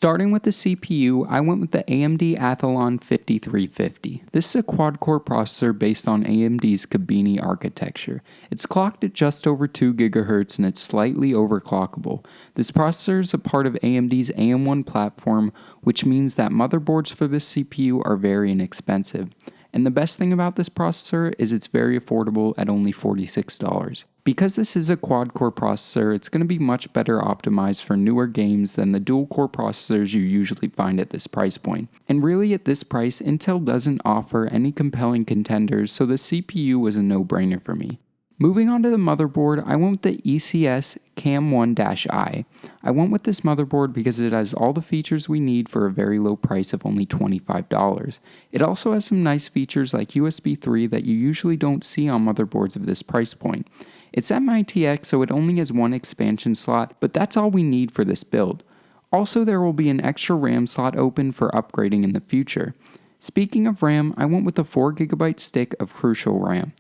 Starting with the CPU, I went with the AMD Athlon 5350. This is a quad-core processor based on AMD's Kabini architecture. It's clocked at just over 2 GHz and it's slightly overclockable. This processor is a part of AMD's AM1 platform, which means that motherboards for this CPU are very inexpensive. And the best thing about this processor is it's very affordable at only $46. Because this is a quad-core processor, it's going to be much better optimized for newer games than the dual-core processors you usually find at this price point. And really at this price, Intel doesn't offer any compelling contenders, so the CPU was a no-brainer for me. Moving on to the motherboard, I went with the ECS Cam1-i. I went with this motherboard because it has all the features we need for a very low price of only $25. It also has some nice features like USB 3 that you usually don't see on motherboards of this price point. It's MITx, so it only has one expansion slot, but that's all we need for this build. Also, there will be an extra RAM slot open for upgrading in the future. Speaking of RAM, I went with the 4GB stick of Crucial RAM.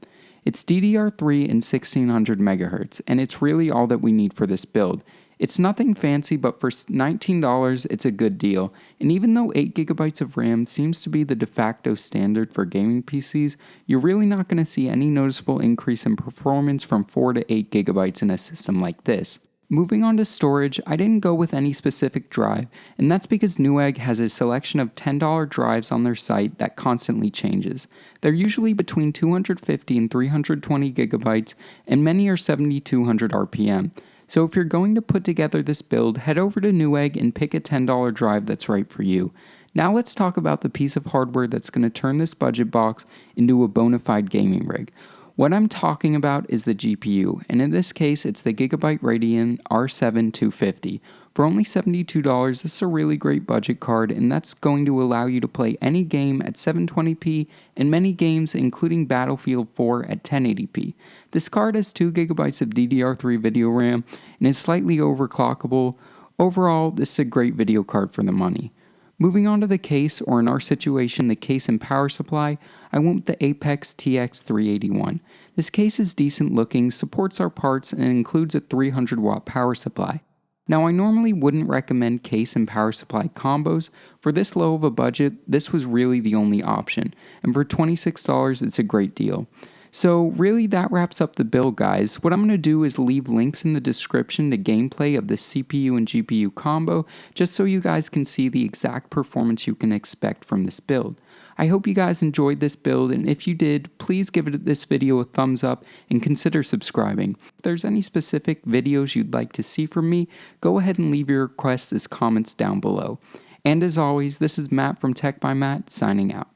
It's DDR3 and 1600 MHz, and it's really all that we need for this build. It's nothing fancy, but for $19, it's a good deal. And even though 8GB of RAM seems to be the de facto standard for gaming PCs, you're really not going to see any noticeable increase in performance from 4 to 8GB in a system like this. Moving on to storage, I didn't go with any specific drive, and that's because Newegg has a selection of $10 drives on their site that constantly changes. They're usually between 250 and 320 gigabytes, and many are 7200 RPM. So if you're going to put together this build, head over to Newegg and pick a $10 drive that's right for you. Now let's talk about the piece of hardware that's going to turn this budget box into a bona fide gaming rig. What I'm talking about is the GPU, and in this case, it's the Gigabyte Radeon R7 250. For only $72, this is a really great budget card, and that's going to allow you to play any game at 720p and many games, including Battlefield 4 at 1080p. This card has 2GB of DDR3 video RAM and is slightly overclockable. Overall, this is a great video card for the money. Moving on to the case, or in our situation, the case and power supply, I went with the Apex TX381. This case is decent looking, supports our parts, and includes a 300 watt power supply. Now, I normally wouldn't recommend case and power supply combos. For this low of a budget, this was really the only option, and for $26, it's a great deal. So really that wraps up the build, guys. What I'm going to do is leave links in the description to gameplay of the CPU and GPU combo, just so you guys can see the exact performance you can expect from this build. I hope you guys enjoyed this build, and if you did, please give this video a thumbs up and consider subscribing. If there's any specific videos you'd like to see from me, go ahead and leave your requests as comments down below. And as always, this is Matt from Tech by Matt, signing out.